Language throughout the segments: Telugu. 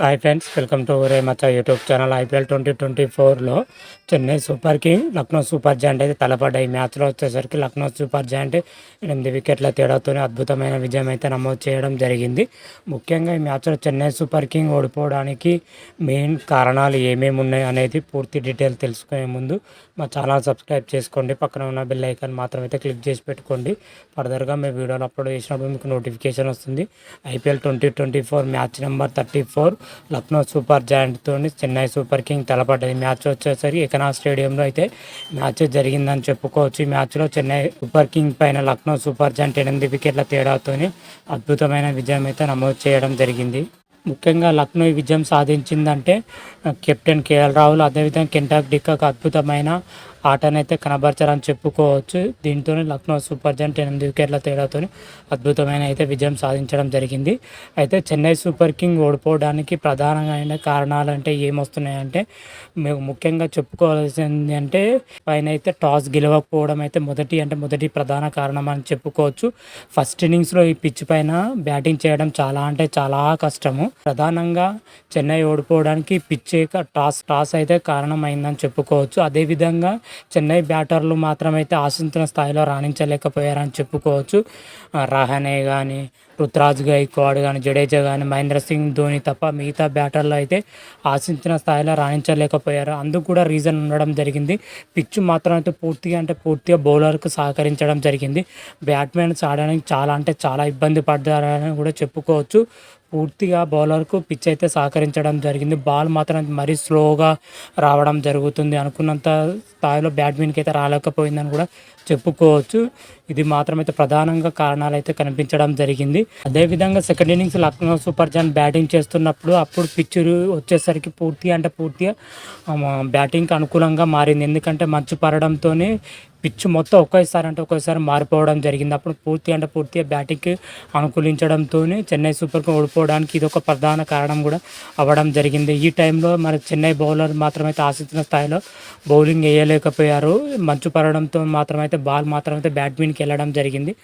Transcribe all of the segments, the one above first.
Hi friends, welcome to Remaccha YouTube channel. IPL 2024లో Chennai Super King Lucknow Super Giant అయితే తలపడ్డాయి. ఈ మ్యాచ్లో వచ్చేసరికి లక్నో సూపర్ జాయింట్ 8 వికెట్ల తేడాతోనే అద్భుతమైన విజయం అయితే నమోదు చేయడం జరిగింది. ముఖ్యంగా ఈ మ్యాచ్లో చెన్నై సూపర్ కింగ్ ఓడిపోవడానికి మెయిన్ కారణాలు ఏమేమి ఉన్నాయి అనేది పూర్తి డీటెయిల్ తెలుసుకునే ముందు మా ఛానల్ సబ్స్క్రైబ్ చేసుకోండి. పక్కన ఉన్న బెల్ ఐకాన్ మాత్రం అయితే క్లిక్ చేసి పెట్టుకోండి. ఫర్దర్గా మీ వీడియోలు అప్లోడ్ చేసినప్పుడు మీకు నోటిఫికేషన్ వస్తుంది. IPL 2024 match number 34 Lucknow Super జాయింట్తో చెన్నై సూపర్ కింగ్ తలపడ్డది. మ్యాచ్ వచ్చేసరికి ఎకనా స్టేడియంలో అయితే మ్యాచ్ జరిగిందని చెప్పుకోవచ్చు. ఈ మ్యాచ్లో చెన్నై సూపర్ కింగ్ పైన లక్నో సూపర్ జాయింట్ 8 వికెట్ల తేడాతో అద్భుతమైన విజయం అయితే నమోదు చేయడం జరిగింది. ముఖ్యంగా లక్నో ఈ విజయం సాధించిందంటే కెప్టెన్ కేఎల్ రాహుల్, అదేవిధంగా కెంటాక్ డికాక్ అద్భుతమైన ఆటనైతే కనబరచారని చెప్పుకోవచ్చు. దీంతో లక్నో సూపర్ జాయింట్ 8 వికెట్ల తేడాతో అద్భుతమైన అయితే విజయం సాధించడం జరిగింది. అయితే చెన్నై సూపర్ కింగ్ ఓడిపోవడానికి ప్రధానమైన కారణాలు అంటే ఏమొస్తున్నాయంటే మేము ముఖ్యంగా చెప్పుకోవాల్సింది అంటే పైన అయితే టాస్ గెలవకపోవడం అయితే మొదటి ప్రధాన కారణం అని చెప్పుకోవచ్చు. ఫస్ట్ ఇన్నింగ్స్లో ఈ పిచ్ పైన బ్యాటింగ్ చేయడం చాలా కష్టము. ప్రధానంగా చెన్నై ఓడిపోవడానికి పిచ్ టాస్ అయితే కారణమైందని చెప్పుకోవచ్చు. అదేవిధంగా చెన్నై బ్యాటర్లు మాత్రమైతే ఆశించిన స్థాయిలో రాణించలేకపోయారని చెప్పుకోవచ్చు. రహానే కానీ, రుతురాజ్ గైక్వాడ్ కానీ, జడేజా కానీ, మహేంద్ర సింగ్ ధోని తప్ప మిగతా బ్యాటర్లు అయితే ఆశించిన స్థాయిలో రాణించలేకపోయారు. అందుకు కూడా రీజన్ ఉండడం జరిగింది. పిచ్ మాత్రం అయితే పూర్తిగా బౌలర్కు సహకరించడం జరిగింది. బ్యాట్మెన్స్ ఆడడానికి చాలా ఇబ్బంది పడ్డారని కూడా చెప్పుకోవచ్చు. పూర్తిగా బౌలర్కు పిచ్ అయితే సహకరించడం జరిగింది. బాల్ మాత్రం మరీ స్లోగా రావడం జరుగుతుంది. అనుకున్నంత స్థాయిలో బ్యాట్మెన్కి అయితే రాలేకపోయిందని కూడా చెప్పుకోవచ్చు. ఇది మాత్రమైతే ప్రధానంగా కారణాలు అయితే కనిపించడం జరిగింది. అదేవిధంగా second innings Lucknow Super joint batting చేస్తున్నప్పుడు అప్పుడు పిచ్ వచ్చేసరికి పూర్తిగా బ్యాటింగ్కి అనుకూలంగా మారింది. ఎందుకంటే మంచు పడడంతో పిచ్ మొత్తం ఒకేసారి మారిపోవడం జరిగింది. అప్పుడు పూర్తిగా బ్యాటింగ్కి అనుకూలించడంతో చెన్నై సూపర్ కింగ్ ఓడిపోవడానికి ఇది ఒక ప్రధాన కారణం కూడా అవ్వడం జరిగింది. ఈ టైంలో మరి చెన్నై బౌలర్ మాత్రమైతే ఆశించిన స్థాయిలో బౌలింగ్ వేయలేకపోయారు. మంచు పడడంతో మాత్రమైతే బాల్ మాత్రమైతే బ్యాట్మెన్కి వెళ్ళడం జరిగింది.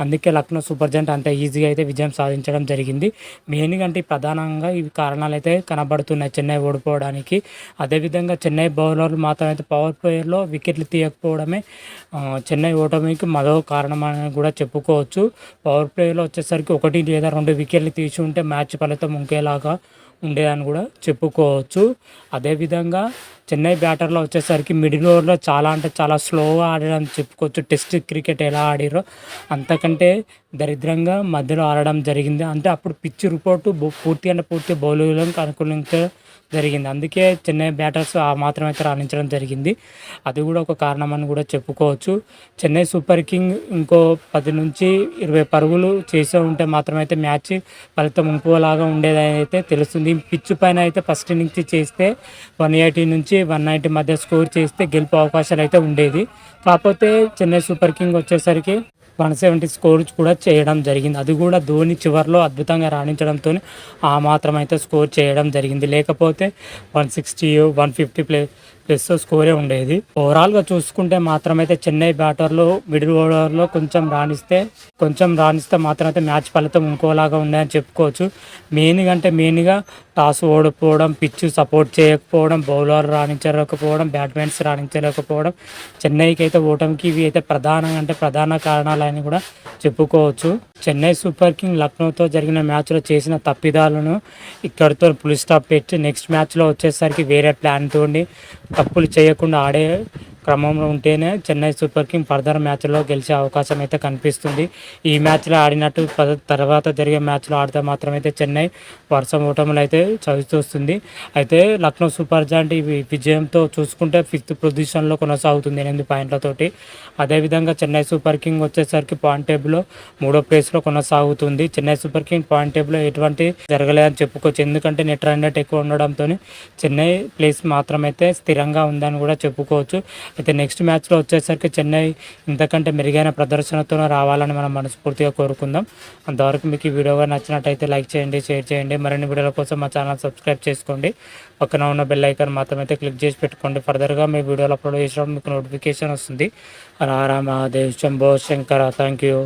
అందుకే లక్నో సూపర్ జాయింట్ అంత ఈజీగా అయితే విజయం సాధించడం జరిగింది. మెయిన్గా అంటే ప్రధానంగా ఇవి కారణాలు అయితే కనబడుతున్నాయి చెన్నై ఓడిపోవడానికి. అదేవిధంగా చెన్నై బౌలర్లు మాత్రమైతే పవర్ ప్లేయర్లో వికెట్లు తీయకపోవడమే చెన్నై ఓటమికి మరో కారణం అని కూడా చెప్పుకోవచ్చు. పవర్ ప్లేలో వచ్చేసరికి 1 లేదా 2 వికెట్లు తీసి ఉంటే మ్యాచ్ ఫలితం ఇంకేలాగా ఉండేదని కూడా చెప్పుకోవచ్చు. అదేవిధంగా చెన్నై బ్యాటర్లో వచ్చేసరికి మిడిల్ ఓవర్లో చాలా స్లోగా ఆడారని చెప్పుకోవచ్చు. టెస్ట్ క్రికెట్ ఎలా ఆడారో అంతకంటే దరిద్రంగా మధ్యలో ఆడడం జరిగింది. అంటే అప్పుడు పిచ్ రిపోర్టు పూర్తి బౌలర్లకు అనుకూలించడం జరిగింది. అందుకే చెన్నై బ్యాటర్స్ ఆ మాత్రం అయితే రాణించడం జరిగింది. అది కూడా ఒక కారణం అని కూడా చెప్పుకోవచ్చు. చెన్నై సూపర్ కింగ్ ఇంకో 10 నుంచి 20 పరుగులు చేసే ఉంటే మాత్రమైతే మ్యాచ్ ఫలితం ఇంకోలాగా ఉండేదని అయితే తెలుస్తుంది. పిచ్ పైన అయితే ఫస్ట్ ఇన్నింగ్స్ చేస్తే 180 నుంచి 190 మధ్య స్కోర్ చేస్తే గెలుపు అవకాశాలు అయితే ఉండేది. కాకపోతే చెన్నై సూపర్ కింగ్ వచ్చేసరికి 170 స్కోర్ కూడా చేయడం జరిగింది. అది కూడా ధోని చివరిలో అద్భుతంగా రాణించడంతో ఆ మాత్రం అయితే స్కోర్ చేయడం జరిగింది. లేకపోతే 160 150 ప్లస్ స్కోరే ఉండేది. ఓవరాల్గా చూసుకుంటే మాత్రమైతే చెన్నై బ్యాటర్లు మిడిల్ ఓవర్లో కొంచెం రాణిస్తే మాత్రమైతే మ్యాచ్ ఫలితం ఇంకోలాగా ఉండేదని చెప్పుకోవచ్చు. మెయిన్గా టాస్ ఓడిపోవడం, పిచ్ సపోర్ట్ చేయకపోవడం, బౌలర్ రాణించలేకపోవడం, బ్యాట్మెన్స్ రాణించలేకపోవడం చెన్నైకి అయితే ఓటమికి ఇవి అయితే ప్రధాన కారణాలని కూడా చెప్పుకోవచ్చు. చెన్నై సూపర్ కింగ్ లక్నోతో జరిగిన మ్యాచ్లో చేసిన తప్పిదాలను ఇక్కడితో ఫుల్ స్టాప్ పెట్టి నెక్స్ట్ మ్యాచ్లో వచ్చేసరికి వేరే ప్లాన్ తోండి తప్పులు చేయకుండా ఆడే క్రమంలో ఉంటేనే చెన్నై సూపర్ కింగ్ ఫర్దర్ మ్యాచ్లో గెలిచే అవకాశం అయితే కనిపిస్తుంది. ఈ మ్యాచ్లో ఆడినట్టు తర్వాత జరిగే మ్యాచ్లో ఆడితే మాత్రమైతే చెన్నై వరుస ఓటములు అయితే చవిచూస్తుంది. అయితే లక్నో సూపర్ జాయింట్ ఈ విజయంతో చూసుకుంటే 5th పొజిషన్లో కొనసాగుతుంది 8 పాయింట్లతోటి. అదేవిధంగా చెన్నై సూపర్ కింగ్ వచ్చేసరికి పాయింట్ టేబుల్లో 3వ ప్లేస్లో కొనసాగుతుంది. చెన్నై సూపర్ కింగ్ పాయింట్ టేబుల్లో ఎటువంటి జరగలేదని చెప్పుకోవచ్చు. ఎందుకంటే నెట్ రన్ రేట్ ఎక్కువ ఉండడంతో చెన్నై ప్లేస్ మాత్రమైతే స్థిరంగా ఉందని కూడా చెప్పుకోవచ్చు. అయితే నెక్స్ట్ మ్యాచ్లో వచ్చేసరికి చెన్నై ఇంతకంటే మెరుగైన ప్రదర్శనతో రావాలని మనం మనస్ఫూర్తిగా కోరుకుందాం. అంతవరకు మీకు ఈ వీడియోగా నచ్చినట్టయితే లైక్ చేయండి, షేర్ చేయండి. మరిన్ని వీడియోల కోసం మా ఛానల్ సబ్స్క్రైబ్ చేసుకోండి. పక్కన ఉన్న బెల్ ఐకాన్ మాత్రమైతే క్లిక్ చేసి పెట్టుకోండి. ఫర్దర్గా మీ వీడియోలు అప్లోడ్ చేసినప్పుడు మీకు నోటిఫికేషన్ వస్తుంది. రారా మహాదేవ్ శంభో శంకర. Thank you.